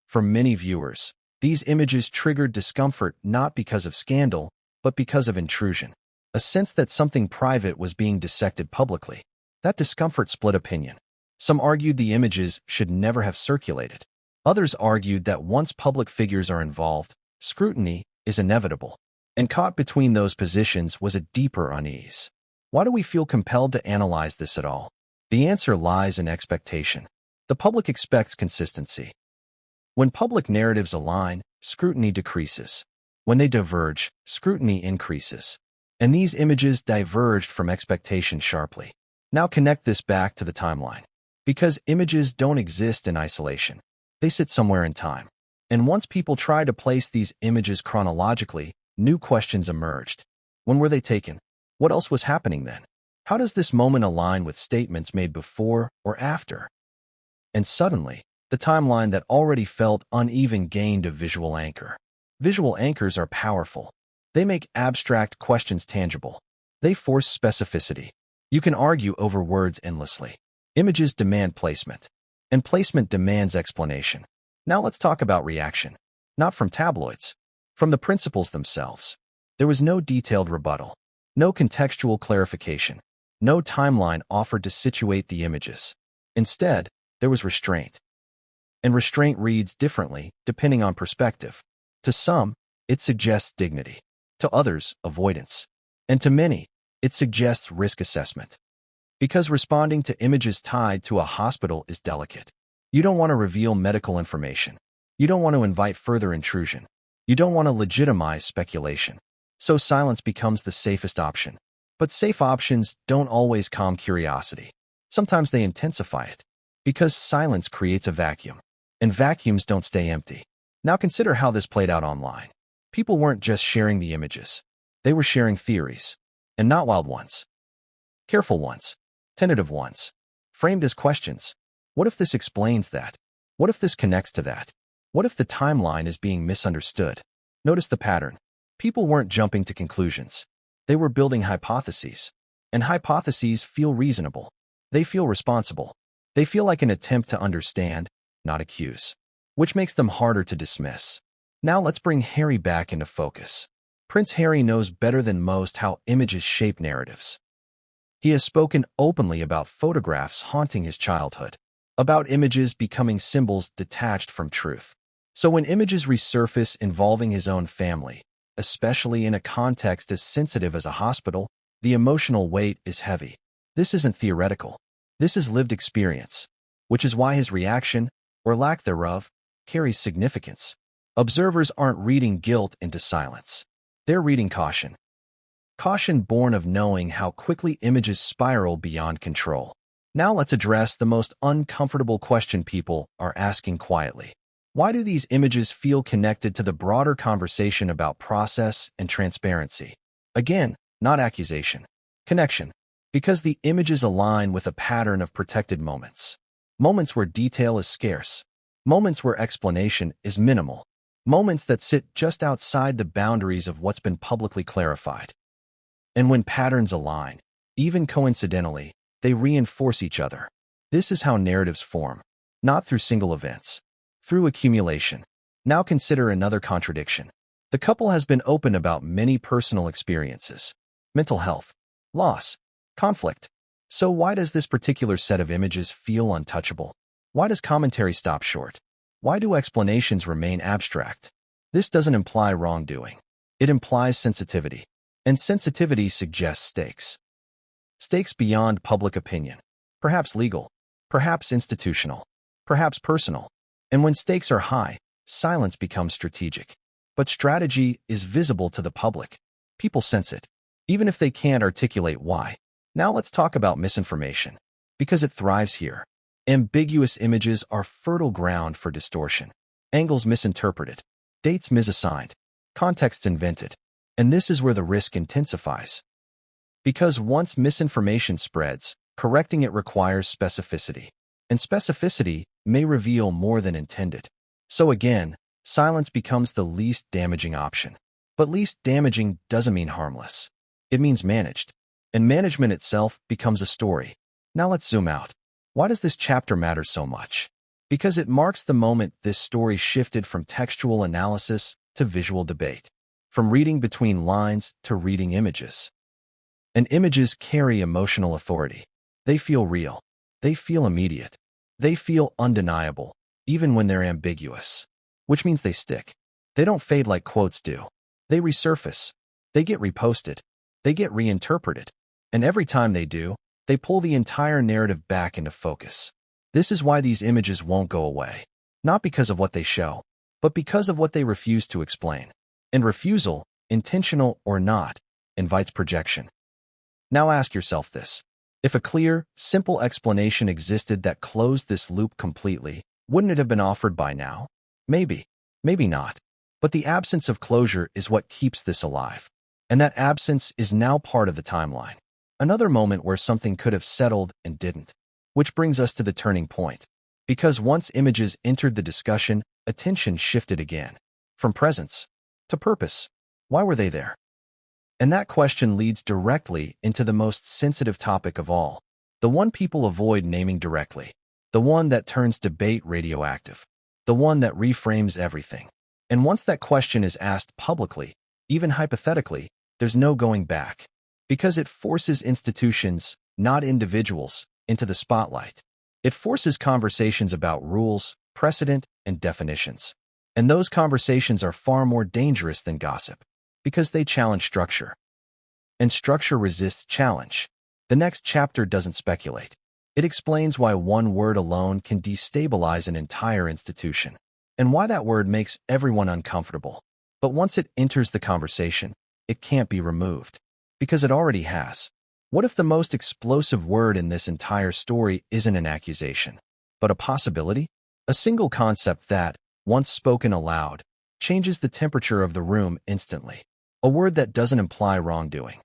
Speaker 1: For many viewers, these images triggered discomfort not because of scandal, but because of intrusion. A sense that something private was being dissected publicly. That discomfort split opinion. Some argued the images should never have circulated. Others argued that once public figures are involved, scrutiny is inevitable. And caught between those positions was a deeper unease. Why do we feel compelled to analyze this at all? The answer lies in expectation. The public expects consistency. When public narratives align, scrutiny decreases. When they diverge, scrutiny increases. And these images diverged from expectation sharply. Now connect this back to the timeline. Because images don't exist in isolation. They sit somewhere in time. And once people try to place these images chronologically, new questions emerged. When were they taken? What else was happening then? How does this moment align with statements made before or after? And suddenly, the timeline that already felt uneven gained a visual anchor. Visual anchors are powerful. They make abstract questions tangible. They force specificity. You can argue over words endlessly. Images demand placement. And placement demands explanation. Now let's talk about reaction. Not from tabloids. From the principals themselves. There was no detailed rebuttal. No contextual clarification. No timeline offered to situate the images. Instead, there was restraint. And restraint reads differently depending on perspective. To some, it suggests dignity. To others, avoidance. And to many, It suggests risk assessment. Because responding to images tied to a hospital is delicate. You don't want to reveal medical information. You don't want to invite further intrusion. You don't want to legitimize speculation. So silence becomes the safest option. But safe options don't always calm curiosity. Sometimes they intensify it. Because silence creates a vacuum. And vacuums don't stay empty. Now consider how this played out online. People weren't just sharing the images. They were sharing theories. And not wild ones. Careful ones. Tentative ones. Framed as questions. What if this explains that? What if this connects to that? What if the timeline is being misunderstood? Notice the pattern. People weren't jumping to conclusions. They were building hypotheses. And hypotheses feel reasonable. They feel responsible. They feel like an attempt to understand, not accuse. Which makes them harder to dismiss. Now let's bring Harry back into focus. Prince Harry knows better than most how images shape narratives. He has spoken openly about photographs haunting his childhood, about images becoming symbols detached from truth. So when images resurface involving his own family, especially in a context as sensitive as a hospital, the emotional weight is heavy. This isn't theoretical. This is lived experience, which is why his reaction, or lack thereof, carries significance. Observers aren't reading guilt into silence. They're reading caution. Caution born of knowing how quickly images spiral beyond control. Now let's address the most uncomfortable question people are asking quietly. Why do these images feel connected to the broader conversation about process and transparency? Again, not accusation. Connection. Because the images align with a pattern of protected moments. Moments where detail is scarce. Moments where explanation is minimal. Moments that sit just outside the boundaries of what's been publicly clarified. And when patterns align, even coincidentally, they reinforce each other. This is how narratives form, not through single events, through accumulation. Now consider another contradiction. The couple has been open about many personal experiences, mental health, loss, conflict. So why does this particular set of images feel untouchable? Why does commentary stop short? Why do explanations remain abstract? This doesn't imply wrongdoing. It implies sensitivity. And sensitivity suggests stakes. Stakes beyond public opinion. Perhaps legal. Perhaps institutional. Perhaps personal. And when stakes are high, silence becomes strategic. But strategy is visible to the public. People sense it, even if they can't articulate why. Now let's talk about misinformation. Because it thrives here. Ambiguous images are fertile ground for distortion. Angles misinterpreted. Dates misassigned. Contexts invented. And this is where the risk intensifies. Because once misinformation spreads, correcting it requires specificity. And specificity may reveal more than intended. So again, silence becomes the least damaging option. But least damaging doesn't mean harmless. It means managed. And management itself becomes a story. Now let's zoom out. Why does this chapter matter so much? Because it marks the moment this story shifted from textual analysis to visual debate. From reading between lines to reading images. And images carry emotional authority. They feel real. They feel immediate. They feel undeniable, even when they're ambiguous. Which means they stick. They don't fade like quotes do. They resurface. They get reposted. They get reinterpreted. And every time they do, they pull the entire narrative back into focus. This is why these images won't go away. Not because of what they show, but because of what they refuse to explain. And refusal, intentional or not, invites projection. Now ask yourself this. If a clear, simple explanation existed that closed this loop completely, wouldn't it have been offered by now? Maybe. Maybe not. But the absence of closure is what keeps this alive. And that absence is now part of the timeline. Another moment where something could have settled and didn't. Which brings us to the turning point. Because once images entered the discussion, attention shifted again. From presence to purpose. Why were they there? And that question leads directly into the most sensitive topic of all. The one people avoid naming directly. The one that turns debate radioactive. The one that reframes everything. And once that question is asked publicly, even hypothetically, there's no going back. Because it forces institutions, not individuals, into the spotlight. It forces conversations about rules, precedent, and definitions. And those conversations are far more dangerous than gossip, because they challenge structure. and structure resists challenge. The next chapter doesn't speculate. It explains why one word alone can destabilize an entire institution, and why that word makes everyone uncomfortable. But once it enters the conversation, it can't be removed, because it already has. What if the most explosive word in this entire story isn't an accusation, but a possibility? A single concept that, once spoken aloud, changes the temperature of the room instantly. A word that doesn't imply wrongdoing,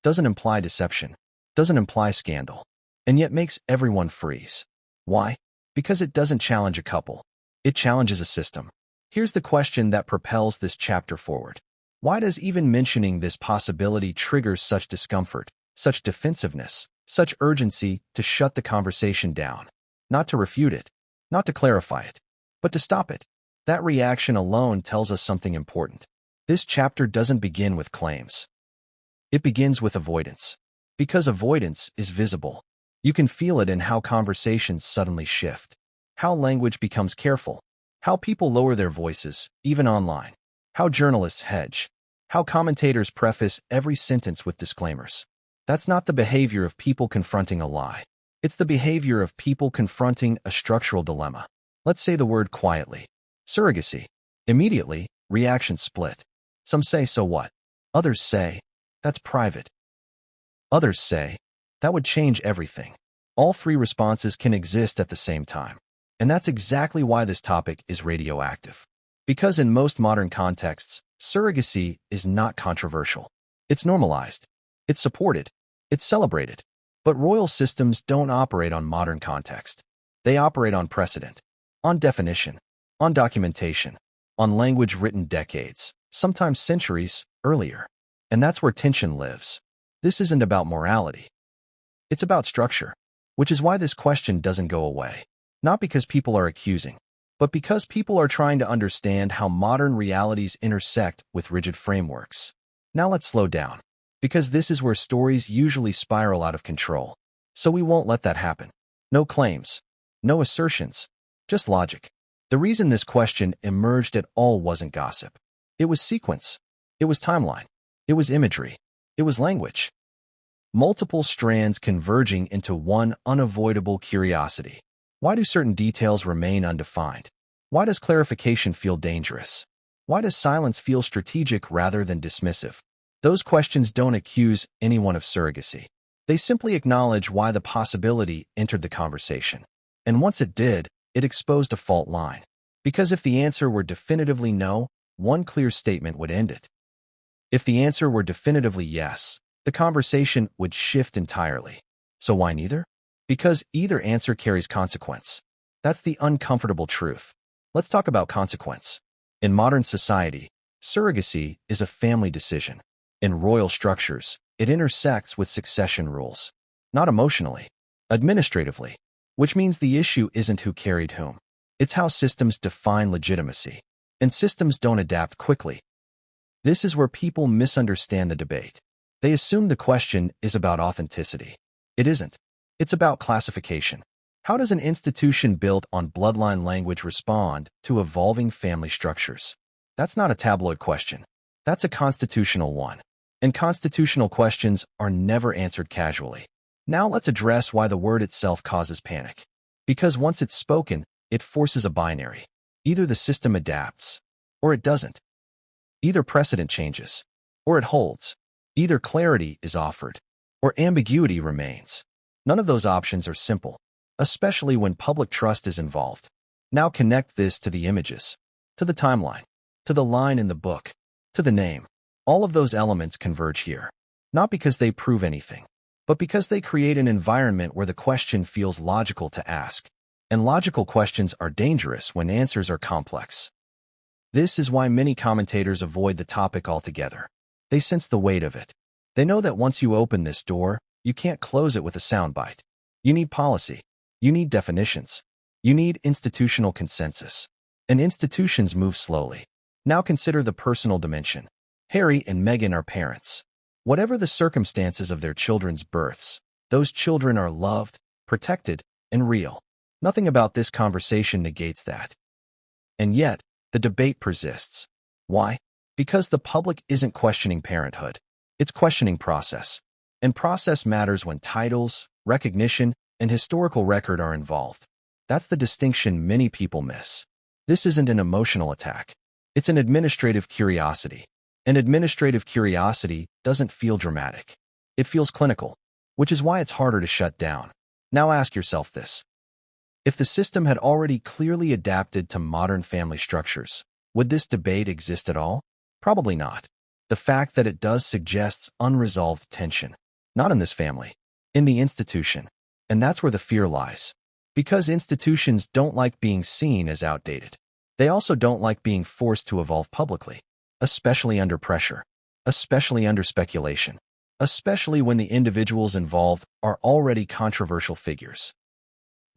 Speaker 1: doesn't imply deception, doesn't imply scandal, and yet makes everyone freeze. Why? Because it doesn't challenge a couple. It challenges a system. Here's the question that propels this chapter forward. Why does even mentioning this possibility trigger such discomfort, such defensiveness, such urgency to shut the conversation down? Not to refute it, not to clarify it, but to stop it. That reaction alone tells us something important. This chapter doesn't begin with claims. It begins with avoidance. Because avoidance is visible. You can feel it in how conversations suddenly shift, how language becomes careful, how people lower their voices, even online, how journalists hedge, how commentators preface every sentence with disclaimers. That's not the behavior of people confronting a lie. It's the behavior of people confronting a structural dilemma. Let's say the word quietly. Surrogacy. Immediately, reactions split. Some say, so what? Others say, that's private. Others say, that would change everything. All three responses can exist at the same time. And that's exactly why this topic is radioactive. Because in most modern contexts, surrogacy is not controversial. It's normalized. It's supported. It's celebrated. But royal systems don't operate on modern context. They operate on precedent, on definition, on documentation, on language written decades, sometimes centuries, earlier. And that's where tension lives. This isn't about morality. It's about structure, which is why this question doesn't go away. Not because people are accusing, but because people are trying to understand how modern realities intersect with rigid frameworks. Now let's slow down, because this is where stories usually spiral out of control. So we won't let that happen. No claims, no assertions, just logic. The reason this question emerged at all wasn't gossip. It was sequence. It was timeline. It was imagery. It was language. Multiple strands converging into one unavoidable curiosity. Why do certain details remain undefined? Why does clarification feel dangerous? Why does silence feel strategic rather than dismissive? Those questions don't accuse anyone of surrogacy. They simply acknowledge why the possibility entered the conversation. And once it did, it exposed a fault line. Because if the answer were definitively no, one clear statement would end it. If the answer were definitively yes, the conversation would shift entirely. So why neither? Because either answer carries consequence. That's the uncomfortable truth. Let's talk about consequence. In modern society, surrogacy is a family decision. In royal structures, it intersects with succession rules. Not emotionally, administratively. Which means the issue isn't who carried whom. It's how systems define legitimacy. And systems don't adapt quickly. This is where people misunderstand the debate. They assume the question is about authenticity. It isn't. It's about classification. How does an institution built on bloodline language respond to evolving family structures? That's not a tabloid question. That's a constitutional one. And constitutional questions are never answered casually. Now let's address why the word itself causes panic. Because once it's spoken, it forces a binary. Either the system adapts, or it doesn't. Either precedent changes, or it holds. Either clarity is offered, or ambiguity remains. None of those options are simple, especially when public trust is involved. Now connect this to the images, to the timeline, to the line in the book, to the name. All of those elements converge here, not because they prove anything, but because they create an environment where the question feels logical to ask. And logical questions are dangerous when answers are complex. This is why many commentators avoid the topic altogether. They sense the weight of it. They know that once you open this door, you can't close it with a soundbite. You need policy. You need definitions. You need institutional consensus. And institutions move slowly. Now consider the personal dimension. Harry and Meghan are parents. Whatever the circumstances of their children's births, those children are loved, protected, and real. Nothing about this conversation negates that. And yet, the debate persists. Why? Because the public isn't questioning parenthood. It's questioning process. And process matters when titles, recognition, and historical record are involved. That's the distinction many people miss. This isn't an emotional attack. It's an administrative curiosity. And administrative curiosity doesn't feel dramatic. It feels clinical, which is why it's harder to shut down. Now ask yourself this. If the system had already clearly adapted to modern family structures, would this debate exist at all? Probably not. The fact that it does suggests unresolved tension. Not in this family, in the institution. And that's where the fear lies. Because institutions don't like being seen as outdated. They also don't like being forced to evolve publicly, especially under pressure, especially under speculation, especially when the individuals involved are already controversial figures.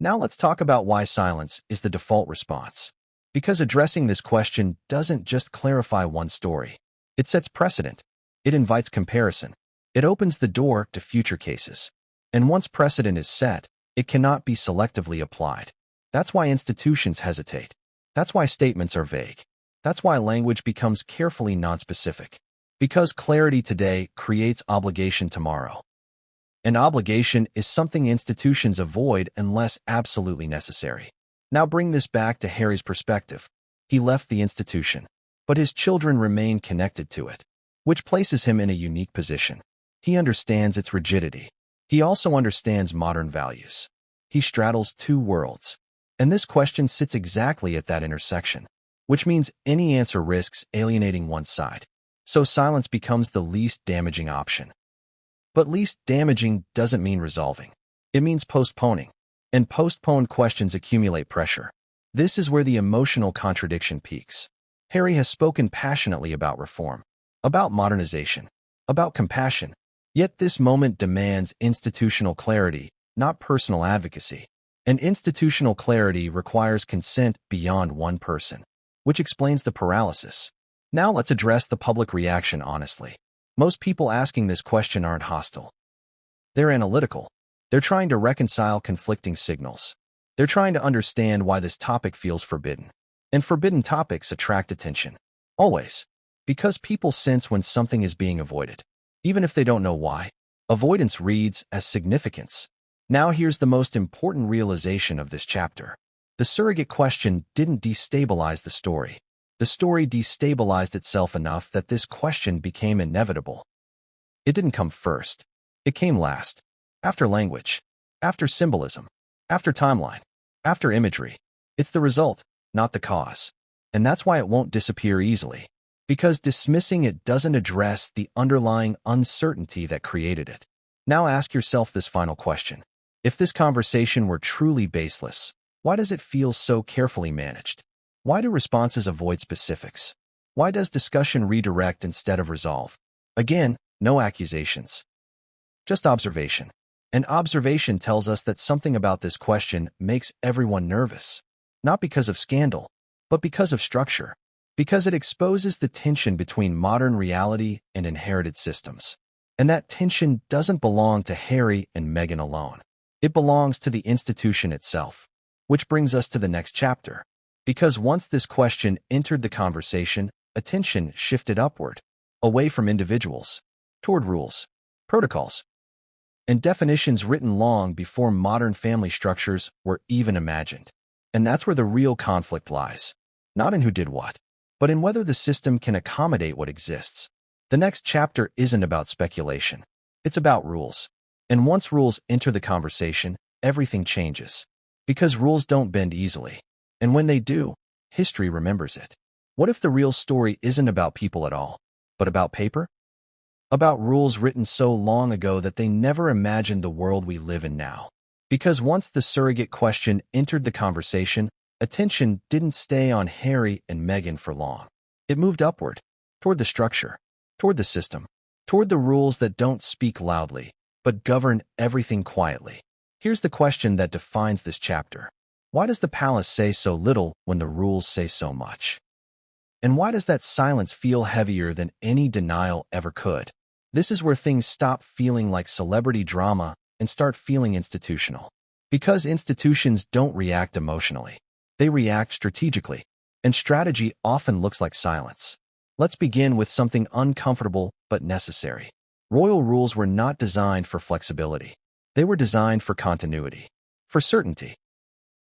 Speaker 1: Now let's talk about why silence is the default response. Because addressing this question doesn't just clarify one story. It sets precedent. It invites comparison. It opens the door to future cases. And once precedent is set, it cannot be selectively applied. That's why institutions hesitate. That's why statements are vague. That's why language becomes carefully nonspecific. Because clarity today creates obligation tomorrow. And obligation is something institutions avoid unless absolutely necessary. Now bring this back to Harry's perspective. He left the institution, but his children remain connected to it, which places him in a unique position. He understands its rigidity. He also understands modern values. He straddles two worlds. And this question sits exactly at that intersection, which means any answer risks alienating one side. So silence becomes the least damaging option. But least damaging doesn't mean resolving. It means postponing. And postponed questions accumulate pressure. This is where the emotional contradiction peaks. Harry has spoken passionately about reform, about modernization, about compassion. Yet this moment demands institutional clarity, not personal advocacy. And institutional clarity requires consent beyond one person, which explains the paralysis. Now let's address the public reaction honestly. Most people asking this question aren't hostile. They're analytical. They're trying to reconcile conflicting signals. They're trying to understand why this topic feels forbidden. And forbidden topics attract attention. Always. Because people sense when something is being avoided. Even if they don't know why. Avoidance reads as significance. Now here's the most important realization of this chapter. The surrogate question didn't destabilize the story. The story destabilized itself enough that this question became inevitable. It didn't come first. It came last. After language. After symbolism. After timeline. After imagery. It's the result, not the cause. And that's why it won't disappear easily. Because dismissing it doesn't address the underlying uncertainty that created it. Now ask yourself this final question. If this conversation were truly baseless, why does it feel so carefully managed? Why do responses avoid specifics? Why does discussion redirect instead of resolve? Again, no accusations. Just observation. And observation tells us that something about this question makes everyone nervous. Not because of scandal, but because of structure. Because it exposes the tension between modern reality and inherited systems. And that tension doesn't belong to Harry and Meghan alone. It belongs to the institution itself. Which brings us to the next chapter. Because once this question entered the conversation, attention shifted upward, away from individuals, toward rules, protocols, and definitions written long before modern family structures were even imagined. And that's where the real conflict lies. Not in who did what, but in whether the system can accommodate what exists. The next chapter isn't about speculation. It's about rules. And once rules enter the conversation, everything changes. Because rules don't bend easily. And when they do, history remembers it. What if the real story isn't about people at all, but about paper? About rules written so long ago that they never imagined the world we live in now. Because once the surrogate question entered the conversation, attention didn't stay on Harry and Meghan for long. It moved upward, toward the structure, toward the system, toward the rules that don't speak loudly, but govern everything quietly. Here's the question that defines this chapter. Why does the palace say so little when the rules say so much? And why does that silence feel heavier than any denial ever could? This is where things stop feeling like celebrity drama and start feeling institutional. Because institutions don't react emotionally. They react strategically. And strategy often looks like silence. Let's begin with something uncomfortable but necessary. Royal rules were not designed for flexibility. They were designed for continuity, for certainty,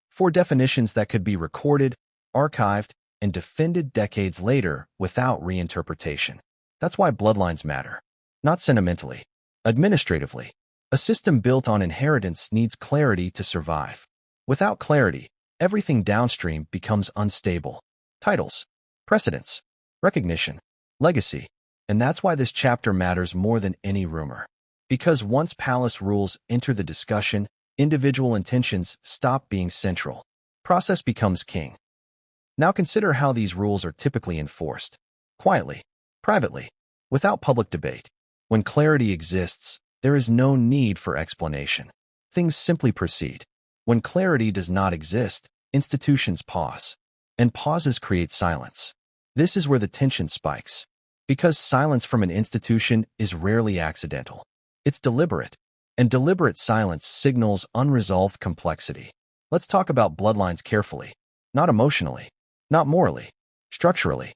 Speaker 1: for definitions that could be recorded, archived, and defended decades later without reinterpretation. That's why bloodlines matter. Not sentimentally, administratively. A system built on inheritance needs clarity to survive. Without clarity, everything downstream becomes unstable. Titles, precedents, recognition, legacy. And that's why this chapter matters more than any rumor. Because once palace rules enter the discussion, individual intentions stop being central. Process becomes king. Now consider how these rules are typically enforced. Quietly, privately, without public debate. When clarity exists, there is no need for explanation. Things simply proceed. When clarity does not exist, institutions pause. And pauses create silence. This is where the tension spikes. Because silence from an institution is rarely accidental. It's deliberate. And deliberate silence signals unresolved complexity. Let's talk about bloodlines carefully. Not emotionally. Not morally. Structurally.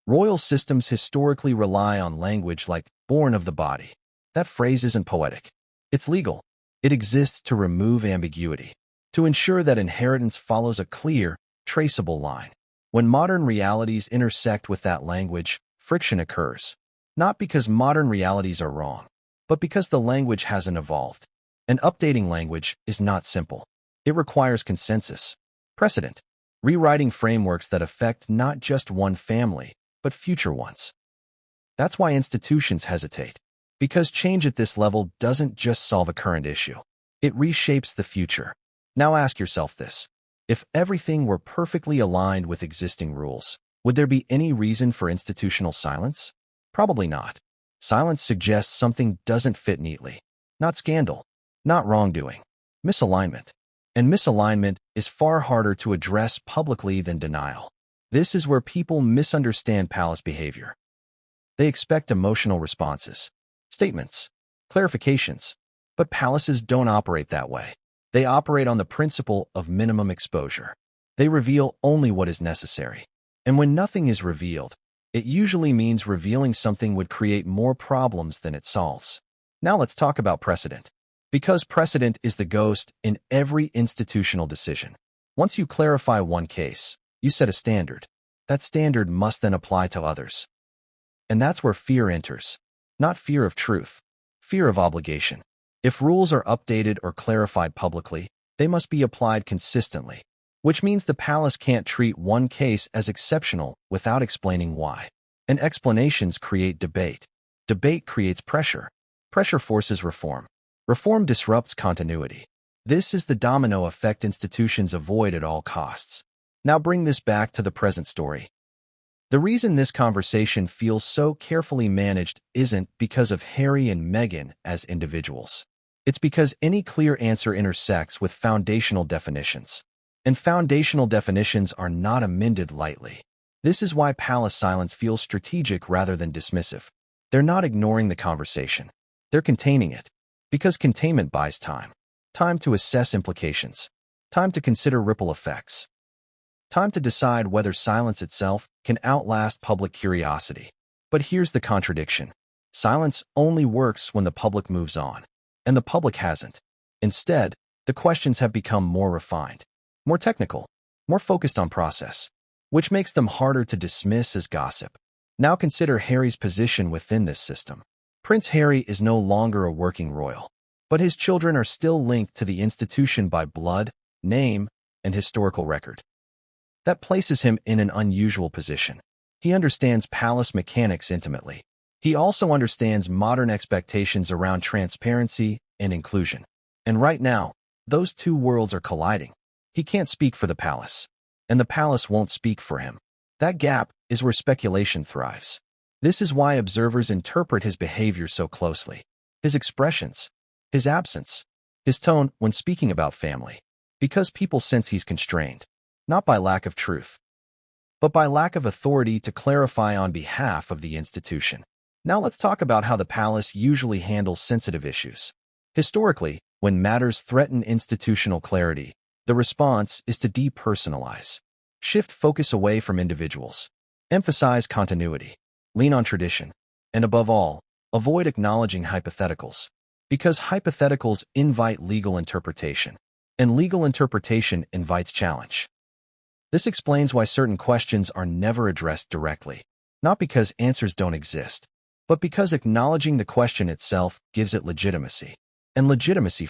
Speaker 1: Royal systems historically rely on language like born of the body. That phrase isn't poetic. It's legal. It exists to remove ambiguity, to ensure that inheritance follows a clear, traceable line. When modern realities intersect with that language, friction occurs. Not because modern realities are wrong, but because the language hasn't evolved. And updating language is not simple. It requires consensus, precedent, rewriting frameworks that affect not just one family, but future ones. That's why institutions hesitate. Because change at this level doesn't just solve a current issue. It reshapes the future. Now ask yourself this. If everything were perfectly aligned with existing rules, would there be any reason for institutional silence? Probably not. Silence suggests something doesn't fit neatly. Not scandal. Not wrongdoing. Misalignment. And misalignment is far harder to address publicly than denial. This is where people misunderstand palace behavior. They expect emotional responses. Statements, clarifications. But palaces don't operate that way. They operate on the principle of minimum exposure. They reveal only what is necessary. And when nothing is revealed, it usually means revealing something would create more problems than it solves. Now let's talk about precedent. Because precedent is the ghost in every institutional decision. Once you clarify one case, you set a standard. That standard must then apply to others. And that's where fear enters. Not fear of truth, fear of obligation. If rules are updated or clarified publicly, they must be applied consistently, which means the palace can't treat one case as exceptional without explaining why. And explanations create debate. Debate creates pressure. Pressure forces reform. Reform disrupts continuity. This is the domino effect institutions avoid at all costs. Now bring this back to the present story. The reason this conversation feels so carefully managed isn't because of Harry and Meghan as individuals. It's because any clear answer intersects with foundational definitions. And foundational definitions are not amended lightly. This is why palace silence feels strategic rather than dismissive. They're not ignoring the conversation. They're containing it. Because containment buys time. Time to assess implications. Time to consider ripple effects. Time to decide whether silence itself can outlast public curiosity. But here's the contradiction. Silence only works when the public moves on. And the public hasn't. Instead, the questions have become more refined, more technical, more focused on process, which makes them harder to dismiss as gossip. Now consider Harry's position within this system. Prince Harry is no longer a working royal, but his children are still linked to the institution by blood, name, and historical record. That places him in an unusual position. He understands palace mechanics intimately. He also understands modern expectations around transparency and inclusion. And right now, those two worlds are colliding. He can't speak for the palace, and the palace won't speak for him. That gap is where speculation thrives. This is why observers interpret his behavior so closely. His expressions, his absence, his tone when speaking about family. Because people sense he's constrained. Not by lack of truth, but by lack of authority to clarify on behalf of the institution. Now let's talk about how the palace usually handles sensitive issues. Historically, when matters threaten institutional clarity, the response is to depersonalize. Shift focus away from individuals. Emphasize continuity. Lean on tradition. And above all, Avoid acknowledging hypotheticals, because hypotheticals invite legal interpretation, and legal interpretation invites challenge. This explains why certain questions are never addressed directly, not because answers don't exist, but because acknowledging the question itself gives it legitimacy. And legitimacy